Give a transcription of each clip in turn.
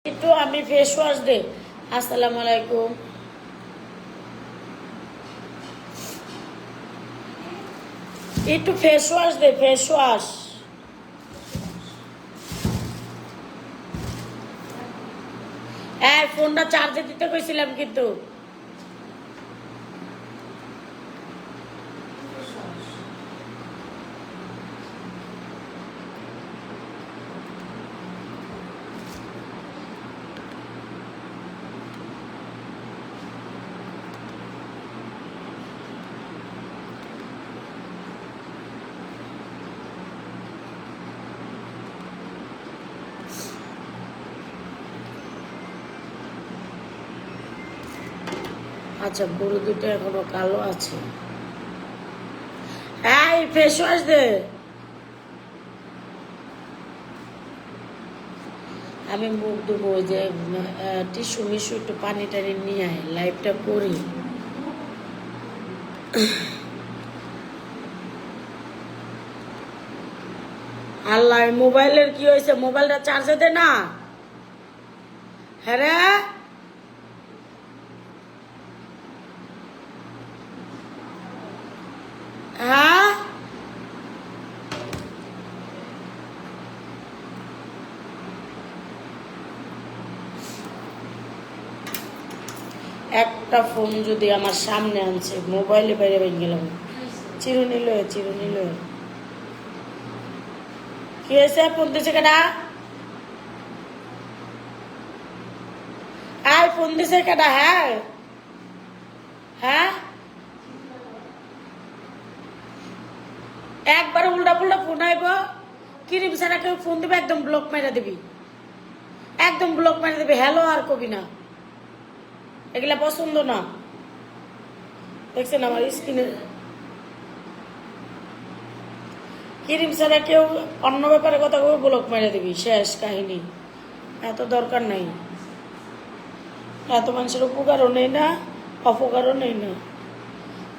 একটু আমি face wash দে। আসসালামু আলাইকুম। একটু ফেস ওয়াশ দে, ফেস ওয়াশ। ফোনটা চার্জে দিতে কইছিলাম কিন্তু। আচ্ছা, গরু দুটো এখনো কালো আছে। ফেস ওয়াশ দে। আমি মুখ ধুবো, ওই যে টিস্যু মিশু একটু পানি টানি নিয়ে আয়, লাইভটা করি। আল্লাহ, মোবাইলের কি হয়েছে? মোবাইলটা চার্জে দে না। হ্যাঁ রে, হ্যাঁ একটা ফোন যদি আমার সামনে আনছে, মোবাইলে বাইরে বেরিয়ে গেলাম। চিরুনি লয়ে, চিরুনি লয়ে। কি হয়েছে? ফোন দিছে কেডা? ফোন দিছে কেডা? হ্যাঁ হ্যাঁ, একবার উল্টা পুল্টা ফোন আইব, কিরিম ছাড়া কেউ ফোন দিবে, একদম ব্লক মেরে দিবি, একদম ব্লক মেরে দিবি। হ্যালো আর কবি না, এগুলা পছন্দ না। দেখছেন আমার স্ক্রিনে কিরিম ছাড়া কেউ অন্য ব্যাপারে কথা কবে, ব্লক মেরে দিবি, শেষ কাহিনী। এত দরকার নাই, এত মানুষের উপকারও নেই না, অপকারও নেই না।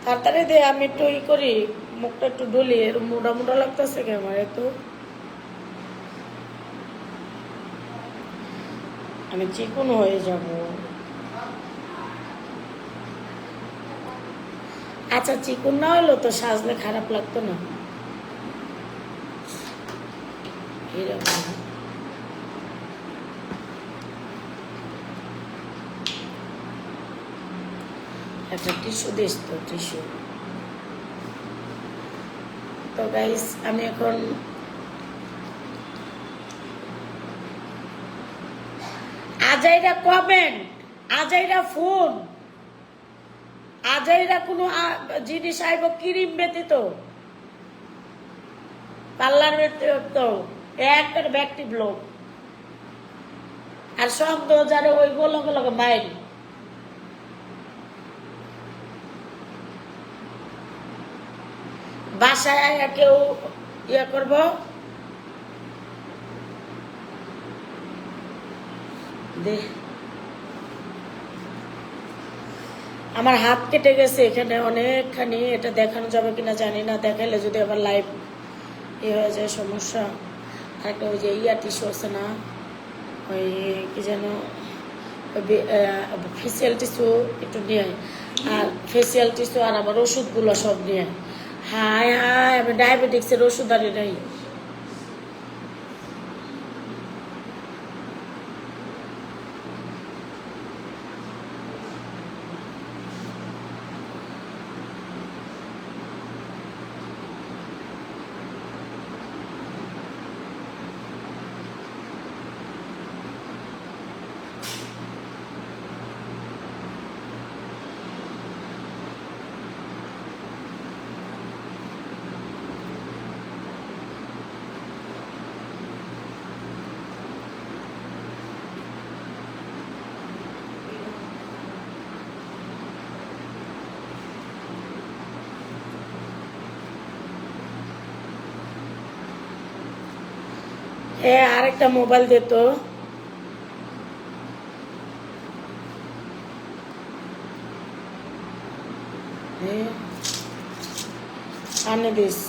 তাড়াতাড়ি দে, আমি একটু ই করি, মুখটা একটু ডলি। এর মোটা মোটা লাগতেছে কে আমার এত? আমি চিকন হয়ে যাব। আচ্ছা, চিকন না হলো তো সাজলে খারাপ লাগতো না। এরকম একটা টিস্যু দিস তো, টিস্যু। তো গাইস, আমি এখন আজাইরা কমেন্ট, আজাইরা ফোন, আজাইরা কোনো জিনিস আইব ক্রিম ব্যতীত, পার্লার ব্যতীত, একটা ব্যক্তি ব্লগ আর সব 2000 ওই গোলক মাইল। বাসায় কেউ ইয়ে করবো দে। আমার হাত কেটে গেছে এখানে অনেকখানি, এটা দেখানো যাবে কিনা জানি না, দেখাইলে যদি আবার লাইভ হয়ে যায় সমস্যা। আরেকটা ওই যে টিস্যু আছে না, ওই কি যেন, ফেসিয়াল টিস্যু একটু নিয়ে, আর ফেসিয়াল টিস্যু আর আমার ওষুধগুলো সব নিয়ে। হায় হায়, আমি ডায়াবেটিক্সের ওষুধ আনি নাই। আরেকটা মোবাইল দে তো। আনে দিস,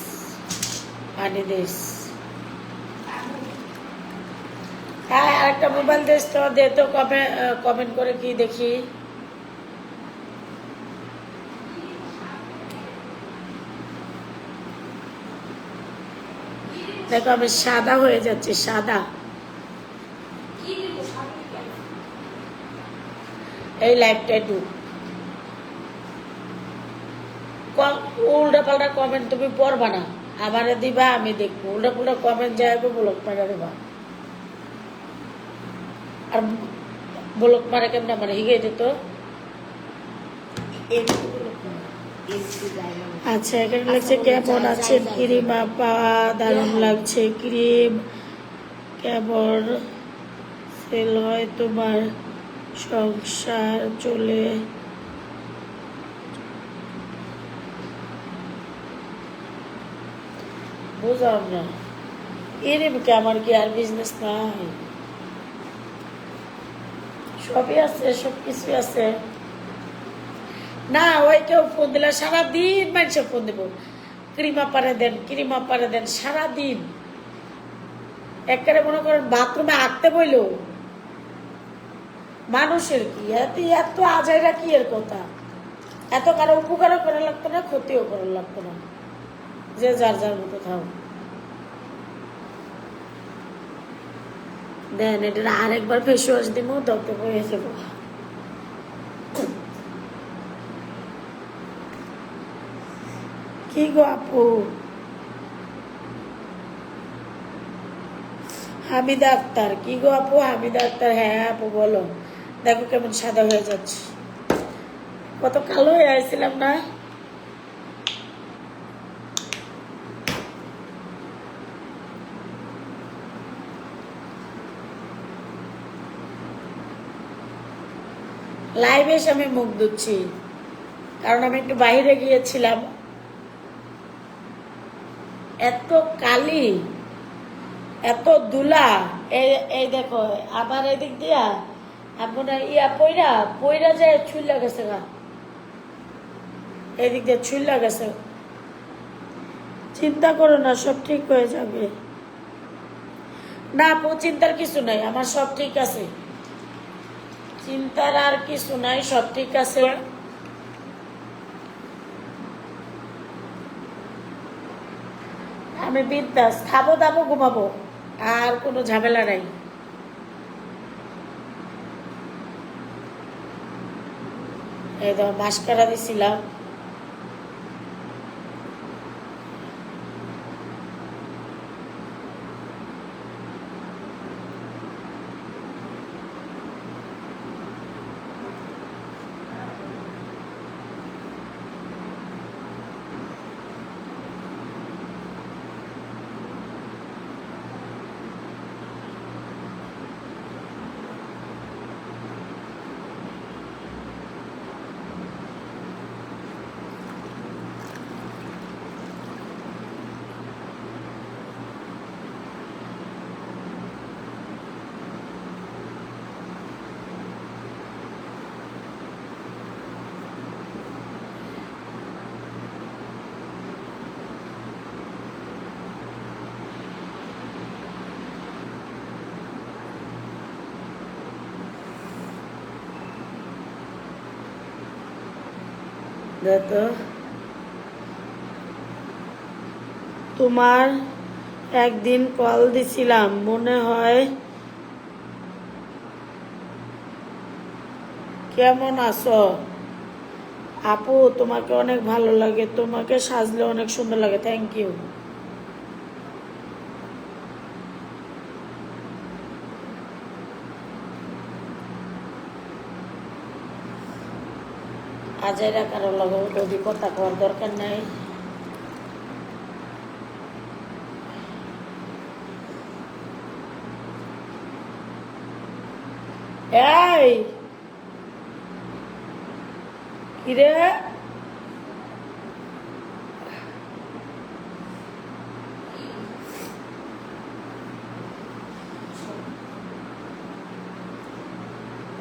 আনে দিস। আরেকটা আরেকটা মোবাইল দিস তো, দে তো, কমেন্ট করে কি দেখি। দেখো আমি সাদা হয়ে যাচ্ছি, সাদা। এই লাইভটা একটু উল্টা পাল্টা কমেন্ট তুমি পড়বা না, আমারে দিবা, আমি দেখবো। উল্টা পাল্টা কমেন্ট যাইবো, ব্লক মারা দিবা। আর ব্লক মারা কেমন মানে হিগে যেত। আচ্ছা, এখানে লাগছে কেমন আছেন ক্রিম আপা, দারুণ লাগছে ক্রিম। কেমন সেল হয় তোমার সংসার চলে? বুঝলাম না, এরম কি আমার কি আর বিজনেস নাই? সবই আছে, সবকিছু আছে। না ওই কেউ ফোন দিলে সারাদিন মানুষে ফোন দেবো, ক্রিমা পারে দেন, ক্রিমা পারে দেন, সারাদিন। একবারে মনে করেন বাথরুমে আঁকতে বইল মানুষের কি এত আজাইরা কি এর কথা। এত কারো উপকারও করা লাগতো না, ক্ষতিও করা লাগতো না, যে যার যার মতো থাও। দেন এটা আরেকবার ফেস ওয়াশ দিব, দপ্তর হয়ে যাবো। কি গো আপু? হামিদা আক্তার, কি গো আপু? হামিদা আক্তার, হ্যাঁ আপু বলো। দেখো কেমন সাদা হয়ে যাচ্ছে, কত কালো হয়ে আসছিলাম না? লাইভে এসে আমি মুখ ধুচ্ছি, কারণ আমি একটু বাইরে গিয়েছিলাম। এত কালি, এত দুলা। এই দেখো আবার এদিক দিয়া আপনার ইয়া পইরা পইরা যায়, ছুইলা গেছে গা, এদিক দিয়ে ছুইলা গেছে। চিন্তা করো না, সব ঠিক হয়ে যাবে। না আপু, চিন্তার কিছু নাই, আমার সব ঠিক আছে। চিন্তার আর কিছু নাই, সব ঠিক আছে। আমি বিন্দাস খাবো দাবো ঘুমাবো, আর কোনো ঝামেলা নাই। এই তো মাস্কারা দিছিলাম। তো তোমার একদিন কল দিছিলাম মনে হয়, কেমন আছো আপু? তোমাকে অনেক ভালো লাগে, তোমাকে সাজলে অনেক সুন্দর লাগে। Thank you. আজাইরা কারো লাগে যদি কথা কওয়ার দরকার নাই। এই কিরে,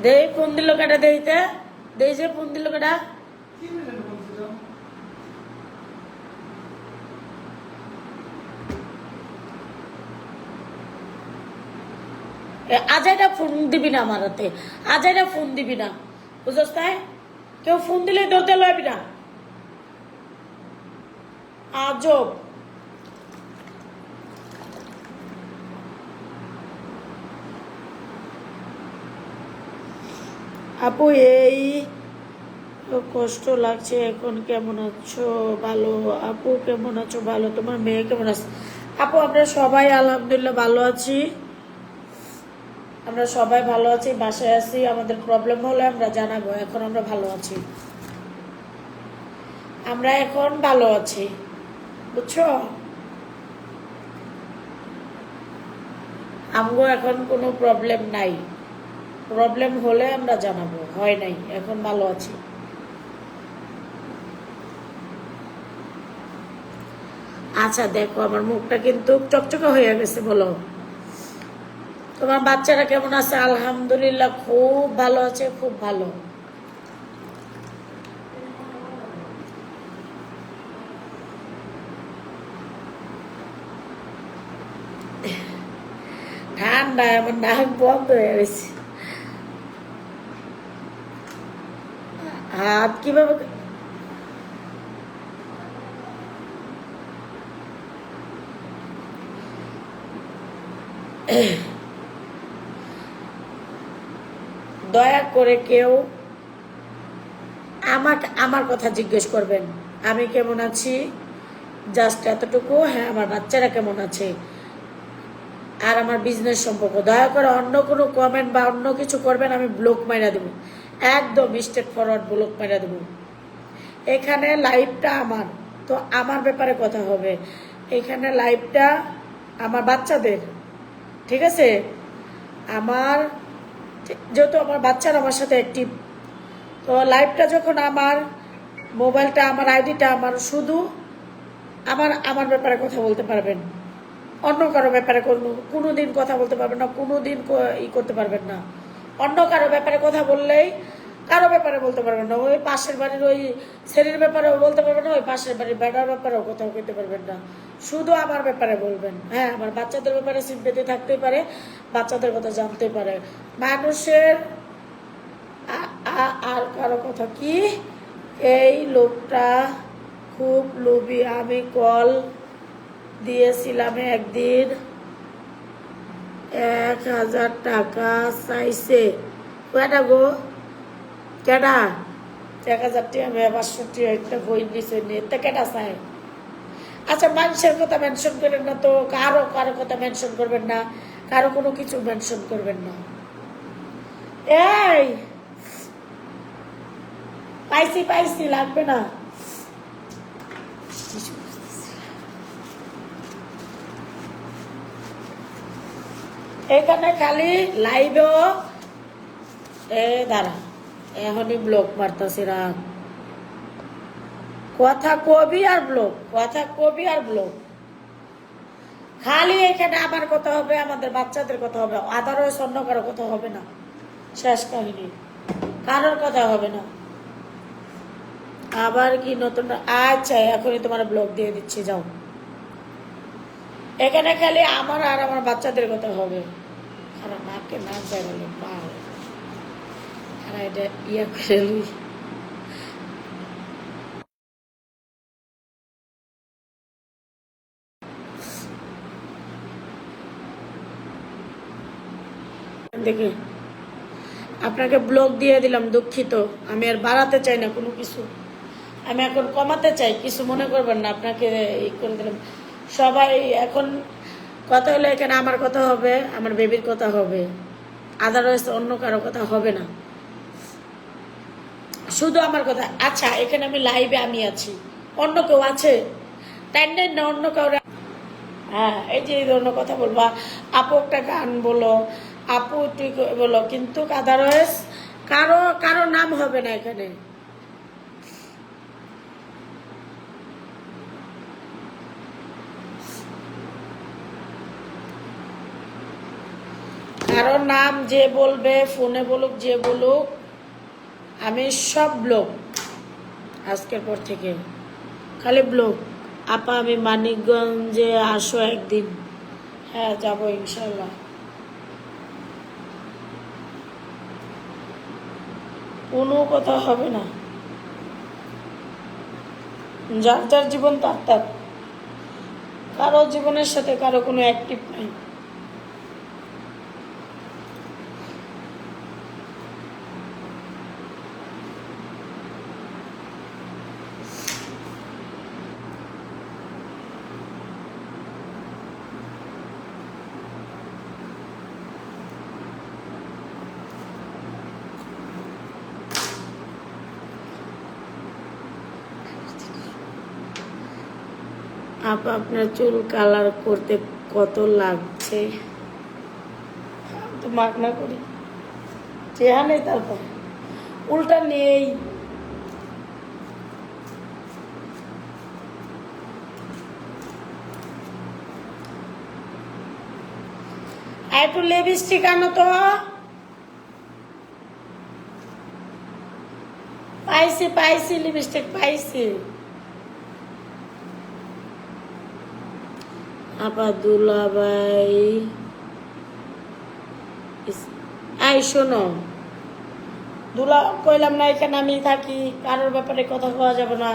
দেই ফোন দিল কাটা, দেইতে দেই যে ফোন দিল কাটা। আজাইরা ফোন দিবি না আমার হাতে, আজাইরা ফোন দিবি না, বুঝছ তাই? কেউ ফোন দিলে ধরতে লবি না, আজব। আপু এই কষ্ট লাগছে এখন, কেমন আছো? ভালো। আপু কেমন আছো? ভালো। তোমার মেয়ে কেমন আছে? আপু আমরা সবাই আলহামদুলিল্লাহ ভালো আছি, আমরা সবাই ভালো আছি, বাসায় আছি। আমাদের প্রবলেম হলে আমরা জানাবো। এখন আমরা ভালো আছি, আমরা এখন ভালো আছি, বুঝছো? আমগো এখন কোনো প্রবলেম নাই, প্রবলেম হলে আমরা জানাবো, হয় নাই, এখন ভালো আছি। আচ্ছা দেখো আমার মুখটা কিন্তু চকচকে হয়ে গেছে। বলো তোমার বাচ্চারা কেমন আছে? আলহামদুলিল্লাহ খুব ভালো আছে, খুব ভালো। ঠান্ডায় আমার নাক বন্ধ হয়ে গেছে। হাত কিভাবে দয়া করে কেউ আমার কথা জিজ্ঞেস করবেন, আমি কেমন আছি, জাস্ট এতটুকু। হ্যাঁ আমার বাচ্চারা কেমন আছে, আর আমার বিজনেস সম্পর্ক। দয়া করে অন্য কোনো কমেন্ট বা অন্য কিছু করবেন, আমি ব্লক মাইরা দেবো, একদম স্ট্রেট ফরওয়ার্ড ব্লক মাইরা দেবো। এখানে লাইভটা আমার, তো আমার ব্যাপারে কথা হবে। এখানে লাইভটা আমার বাচ্চাদের, ঠিক আছে? আমার যেহেতু আমার বাচ্চারা আমার সাথে অ্যাক্টিভ, তো লাইভটা যখন আমার, মোবাইলটা আমার, আইডিটা আমার, শুধু আমার ব্যাপারে কথা বলতে পারবেন, অন্য কারো ব্যাপারে কোনো দিন কথা বলতে পারবেন না, কোনো দিন করতে পারবেন না। অন্য কারো ব্যাপারে কথা বললেই কারো ব্যাপারে বলতে পারবেন না, ওই পাশের বাড়ির ওই ছেলের ব্যাপারেও বলতে পারবেন না, ওই পাশের বাড়ির বেড়ার ব্যাপারেও কোথাও করতে পারবেন না, শুধু আমার ব্যাপারে বলবেন। হ্যাঁ আমার বাচ্চাদের ব্যাপারে সিম্পেথি থাকতেই পারে, বাচ্চাদের কথা জানতে পারে, মানুষের আর কারো কথা কি। এই লোকটা খুব লোভী, আমি কল দিয়েছিলাম একদিন, 1000 টাকা চাইছে। কেডা গো, কেডা? 1000 টাকা আমি 500 টাকা একটা বই নিচে নিয়ে তা কেডা চাই? আচ্ছা মানুষের কথা মেনশন করেন না তো, কারো কারো কথা মেনশন করবেন না, কারো কোনো কিছু মেনশন করবেন না। এই পাইছি লাগবে না। এখানে খালি লাইভেও দাঁড়া, এখনই ব্লক মারতেছি, রাখ। কথা কবি আর ব্লক, কথা কবি আর ব্লক। খালি এখানে আমার কথা হবে, আমাদের বাচ্চাদের কথা হবে, আদারওয়াইজ অন্য কারো কথা হবে না, শেষ কাহিনী, কারোর কথা হবে না। আবার কি নতুন? আচ্ছা এখনই তোমার ব্লক দিয়ে দিচ্ছি, যাও। এখানে খালি আমার আর আমার বাচ্চাদের কথা হবে। খারাপ নাকে না যায় বলে পাল, খারাপ এটা ইয়ে করে লুই। দেখি আপনাকে ব্লক দিয়ে দিলাম, দুঃখিত। আমি আর বাড়াতে চাই না কোনো কিছু, আমি এখন কমাতে চাই, কিছু মনে করবেন না। আপনাকে ই করে দিলাম। সবাই এখন কথা হলে এখানে আমার কথা হবে, আমার বেবির কথা হবে, আদারওয়াইজ অন্য কারো কথা হবে না, শুধু আমার কথা। আচ্ছা এখানে আমি লাইভে আমি আছি, অন্য কেউ আছে তাই না? অন্য কাউরে হ্যাঁ এই যে এই ধরনের কথা বলবা, আপু একটা গান বলো, আপু তুই বলো, কিন্তু আদারওয়াইজ কারো কারো নাম হবে না এখানে। কারো নাম যে বলবে, ফোনে বলুক, যে বলুক, আমি সব ব্লক আজকের পর থেকে, খালি ব্লক। আপা আমি মানিকগঞ্জে আসো একদিন। হ্যাঁ যাবো ইনশাল্লাহ। কোনো কথা হবে না। যার যার জীবন তার তার, কারো জীবনের সাথে কারো কোনো অ্যাক্টিভ নাই। আপনার চুল কালার করতে কত লাগছে? তো মাগনা করি, চেহারা নেই, তারপর উল্টা নেই। একটু লিপস্টিক আনো তো। পাইছি পাইছি, লিপস্টিক পাইছি। আপা দুলাভাই, এই শোনো, দুলা কইলাম না এখানে আমি থাকি, কারোর ব্যাপারে কথা কওয়া যাবে না,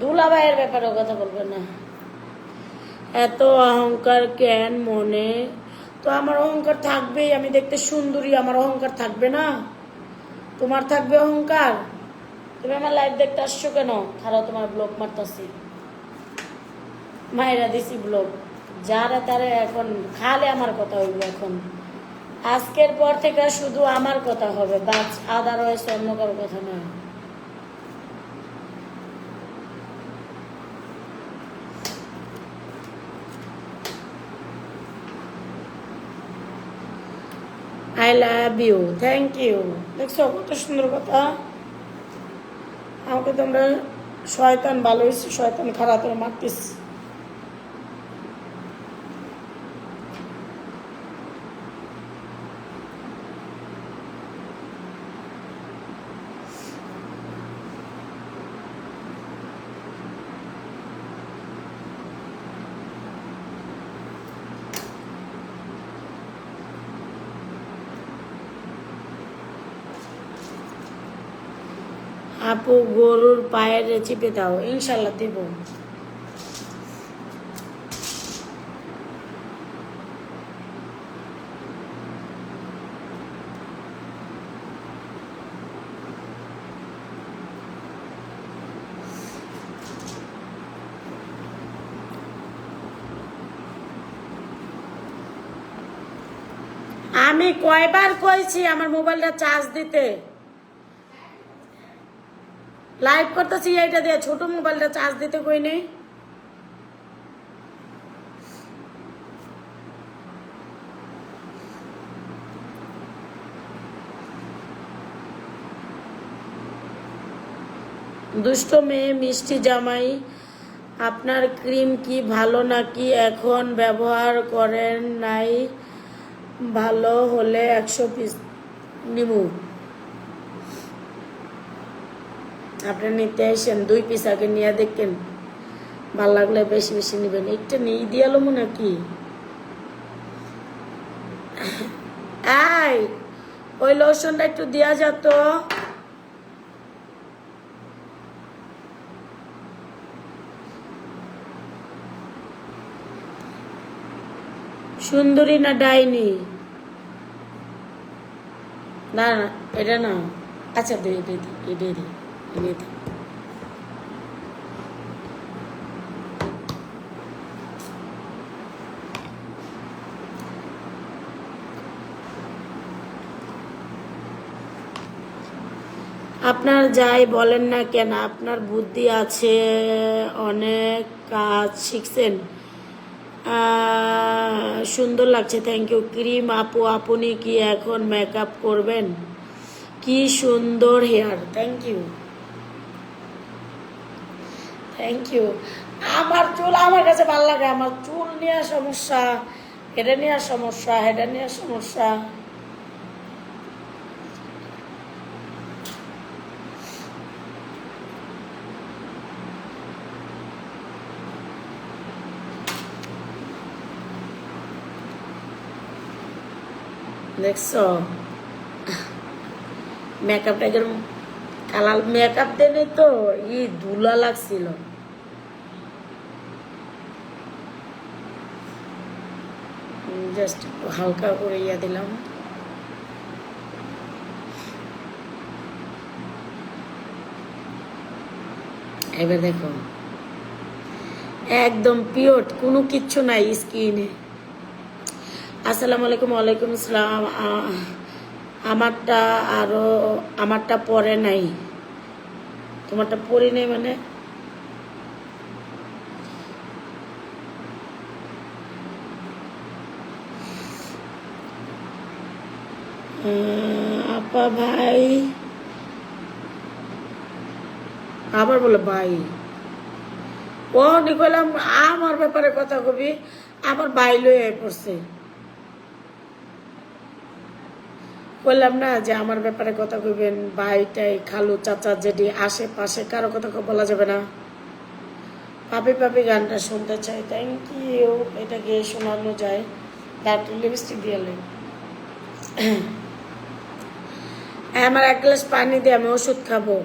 দুলাভাইয়ের ব্যাপারে কথা বলবে না। এত অহংকার কেন মনে? তো আমার অহংকার থাকবেই, আমি দেখতে সুন্দরী, আমার অহংকার থাকবে না? তোমার থাকবে অহংকার? তুমি আমার লাইভ দেখতে আসছো কেন? খারাপ, তোমার ব্লগ মারতাছি, মায়েরা দিছি ব্লগ। যারা তারা এখন খালে আমার কথা হইবে। এখন আজকের পর থেকে শুধু আমার কথা হবে, বাস, আদারওয়াইজ অন্য কারো কথা নয়। I love you, thank you. দেখছো কত সুন্দর কথা। আমাকে তোমরা শয়তান ভালো হয়েছে, শয়তান খারাপ করে মারতেছি। আপু গরুর পায়ের চিপে দাও, ইনশাল্লাহ দেব। আমি কয়বার কইছি আমার মোবাইলটা চার্জ দিতে? লাইভ করতেছি এইটা দিয়ে, ছোট মোবাইলটা চার্জ দিতে কই নেই। দুষ্ট মেয়ে মিষ্টি জামাই, আপনার ক্রিম কি ভালো নাকি এখন ব্যবহার করেন নাই? ভালো হলে 100 পিস নিমু। আপনি নিতে আসেন, 2 পিস আগে নিয়ে দেখেন, ভাল লাগলে বেশি বেশি নেবেন। একটা নিয়ে দিয়ালো নাকি? এই ওই লোশনটা একটু দেওয়া যেত। সুন্দরী না ডাইনি? না না, এটা না। আচ্ছা দে দে দে, দে দে, দে দে। আপনার যাই বলেন না কেন, আপনার বুদ্ধি আছে, অনেক কাজ শিখছেন, সুন্দর লাগছে, থ্যাংক ইউ। ক্রিম আপু, আপনি কি এখন মেকআপ করবেন? কি সুন্দর hair, thank you, thank you. আমার চুল আমার কাছে ভালো লাগে, আমার চুল নিয়ে সমস্যা, এটা নিয়ে সমস্যা, এটা নিয়ে সমস্যা। দেখছো, মেকআপটা একদম কালার মেকআপ দেনে তো ধুলা লাগছিল। জাস্ট হালকা করে দিলাম। এবার দেখো একদম পিওর, কোনো কিচ্ছু নাই স্কিনে। আসসালামু আলাইকুম। ওয়ালাইকুম আসসালাম। আমারটা পরে নাই, তোমারটা পরে নেই মানে? আপা ভাই আবার বলে ভাই, ও নিকলাম আমার ব্যাপারে কথা কবি, আমার ভাই লয়ে পড়ছে। বললাম না যে আমার ব্যাপারে কথা কইবেন, ভাইটাই খালু চাচা যেটি আশেপাশে কারো কথা বলা যাবে না। পাপি পাপি গানটা শুনতে চাই। Thank you. এটা গিয়ে শোনানো যায়। তারপর লিপস্টিক দিয়ে আমার এক গ্লাস পানি দিয়ে আমি ওষুধ খাবো।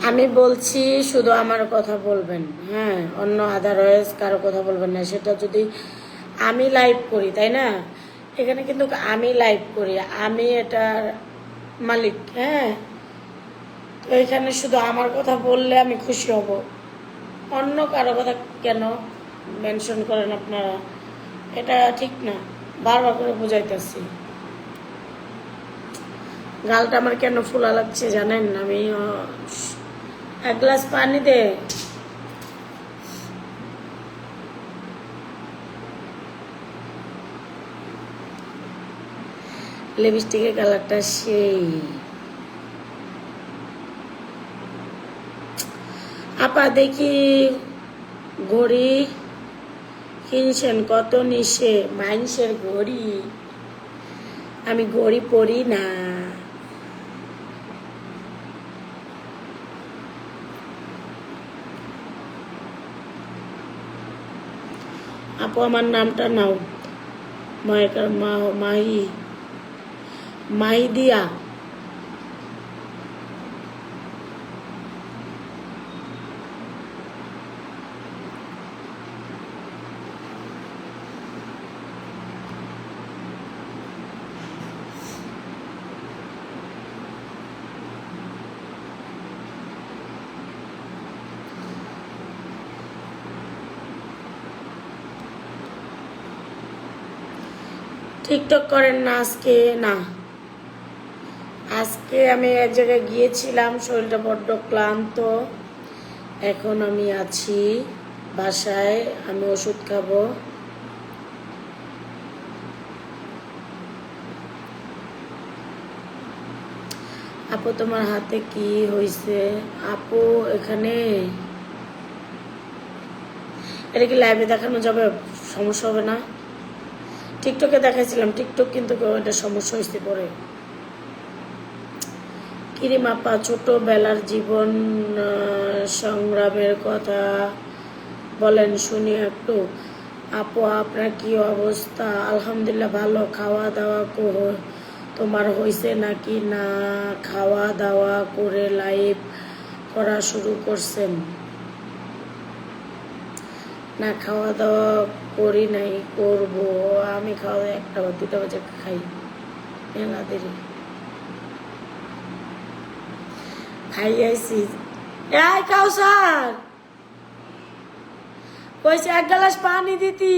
আমি বলছি শুধু আমার কথা বলবেন, হ্যাঁ, অন্য আদারওয়াইজ কারো কথা বলবেন না। সেটা যদি আমি লাইভ করি, তাই না? এখানে কিন্তু আমি লাইভ করি, আমি এটার মালিক, হ্যাঁ। তো এখানে শুধু আমার কথা বললে আমি খুশি হব। অন্য কারো কথা কেন মেনশন করেন আপনারা? এটা ঠিক না। বারবার করে বুঝাইতেছি। গালটা আমার কেন ফুলা লাগছে জানেন? আমি এক গ্লাস পানি দে। লিপস্টিকের কালারটা সেই। আপা দেখি ঘড়ি কিনছেন কত নিশে? মানুষের ঘড়ি, আমি ঘড়ি পরি না। আপু আমার নামটা নাও। মাহি দিয়া। টিকটক করেন না আজকে? না, আজকে আমি এক জায়গায় গিয়েছিলাম, শরীরটা বড্ড ক্লান্ত। এখন আমি আছি বাসায়, আমি ওষুধ খাবো। আপু তোমার হাতে কি হয়েছে? আপু এখানে এটা কি লাইভে দেখানো যাবে? সমস্যা হবে না? টিকটকে দেখাইছিলাম, টিকটক কিন্তু এটা সমস্যা হয়েছে পরে। কিরিম আপা ছোটবেলার জীবন সংগ্রামের কথা বলেন শুনি একটু। আপু আপনার কি অবস্থা? আলহামদুলিল্লাহ ভালো। খাওয়া দাওয়া তোমার হয়েছে নাকি? না, খাওয়া দাওয়া করে লাইভ করা শুরু করছেন? না, খাওয়া দাওয়া করি নাই, করবো। আমি খাওয়া 1টা বা 2টা বাজে খাই, মেলা দেরি। খাই আইছি এই কাউসার কইছে এক গ্লাস পানি দিতি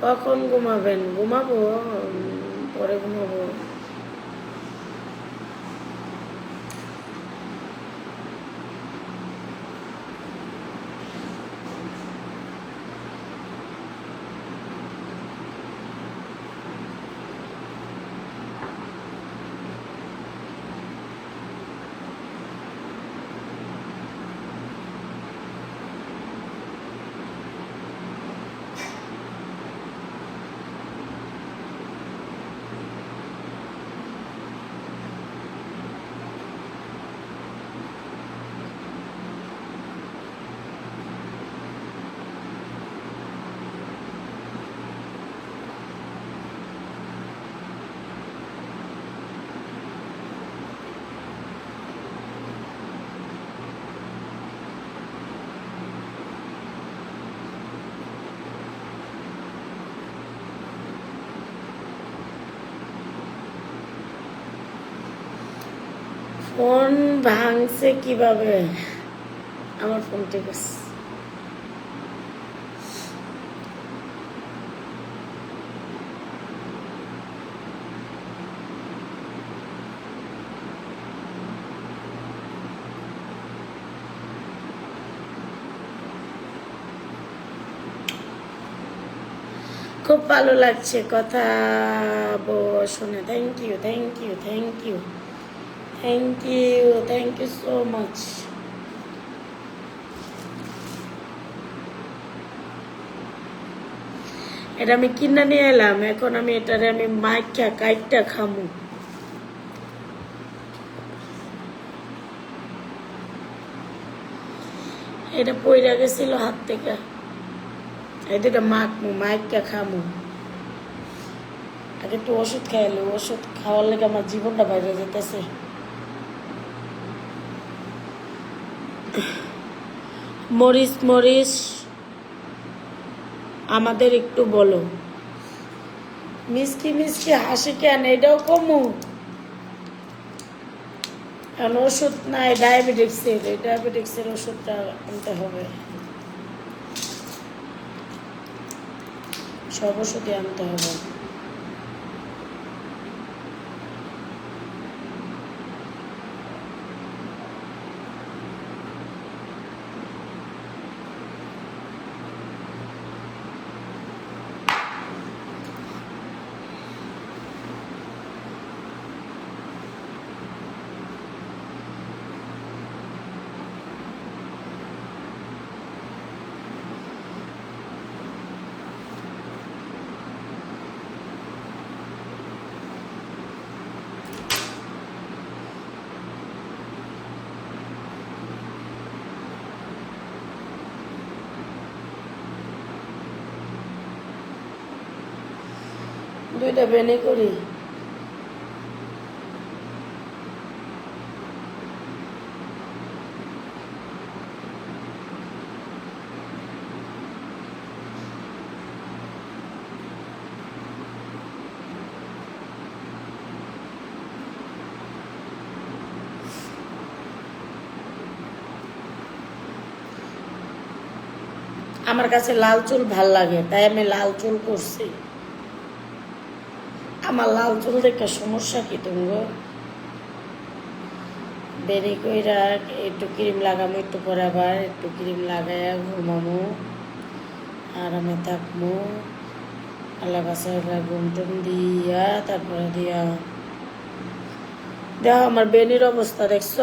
কখন ঘুমাবেন ঘুমাবো পরে ঘুমাবো ফোন ভাঙছে কিভাবে আমার ফোন ঠিক আছে খুব ভালো লাগছে কথা শুনে thank you thank you thank you thank you thank you so much এটা আমি কিনা নিয়ে এলাম এখন আমি এটারে আমি মাইকা কাইটটা খামু এটা পইরা গেছিল হাত থেকে এই দুটা মাখমু মাইকা খামু আগে একটু ওষুধ খাইলো ওষুধ খাওয়ার লেগে আমার জীবনটা বাইরে যেতেছে মরিচ মরিচ আমাদের একটু বলো মিষ্টি মিষ্টি হাসি কেন এটাও কমু এখন ওষুধ নাই ডায়াবেটিক্সের ওষুধটা আনতে হবে সব ওষুধই আনতে হবে দুইটা বেনে করি আমার কাছে লাল চুল ভাল লাগে তাই আমি লাল চুল করছি আমার লাল চুল দেখে সমস্যা কি তুমি বেরি কইরা একটু ক্রিম লাগামো একটু পরে আবার একটু ক্রিম লাগাইয়া ঘুমামো আরামে থাকবো আল্লাহ কাছে ঘুম টুম দিয়া তারপরে দিয়া দেখো আমার বেনির অবস্থা দেখছ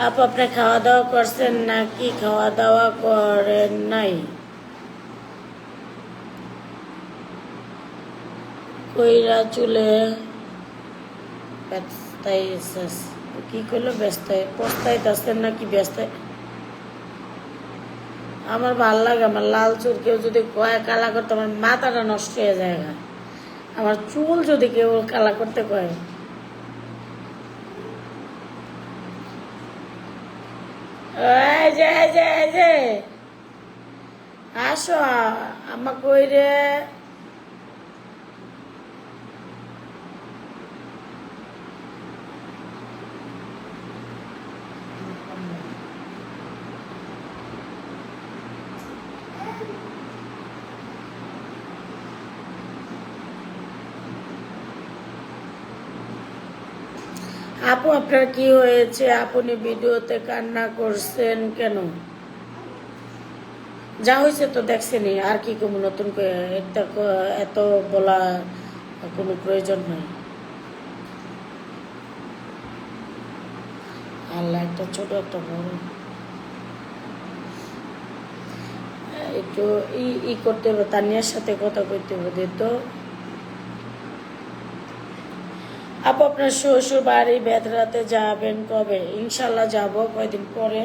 আপু আপনি খাওয়া দাওয়া করছেন নাকি খাওয়া দাওয়া করেন নাই? কইরা চুলে ব্যস্তাইছাস কি করলো ব্যস্ত পস্তাইতেছেন নাকি ব্যস্ত? আমার ভাল লাগে আমার লাল চুল কেউ যদি কয় কালা করতে আমার মাথাটা নষ্ট হয়ে যায় গা। আমার চুল যদি কেউ কালা করতে কয় এই যে আসো আমা কই রে আপু আপনার কি হয়েছে? আপনি ভিডিওতে কান্না করছেন কেন? যা হয়েছে তো দেখছেনি, আর কি কম নতুন করে এত বলা কোনো প্রয়োজন নাই। আল্লাহ একটা ছোট একটা বড় একটু ই করতে হবে, তানিয়ার সাথে কথা কইতে হবে তো। আপু আপনার শ্বশুর বাড়ি বেদরাতে যাবেন কবে? ইনশাল্লাহ যাব কয়দিন পরে,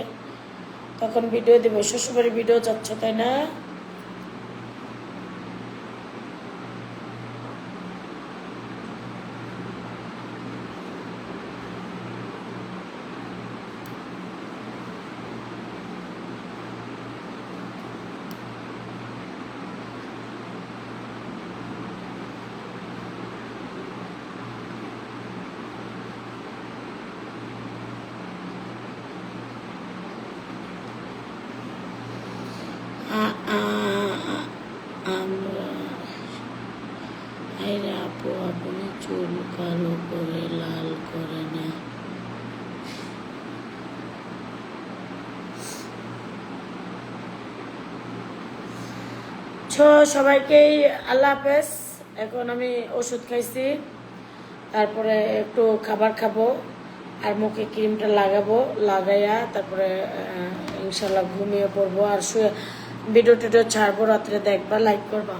তখন ভিডিও দেবো। শ্বশুর বাড়ি ভিডিও যাচ্ছ তাই না? আমরা আপু আপনি চুল কালো করে লাল করে না। সবাইকেই আল্লাহ হাফেজ। এখন আমি ওষুধ খাইছি, তারপরে একটু খাবার খাবো আর মুখে ক্রিমটা লাগাবো, লাগাইয়া তারপরে ইনশাল্লাহ ঘুমিয়ে পড়বো। আর শুয়ে ভিডিও টিডিও ছাড়বো, রাত্রে দেখবা, লাইক করবা।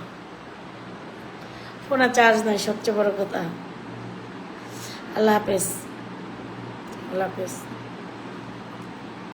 ফোনে চার্জ নাই সবচেয়ে বড় কথা। আল্লাহ হাফেজ, আল্লাহ হাফেজ।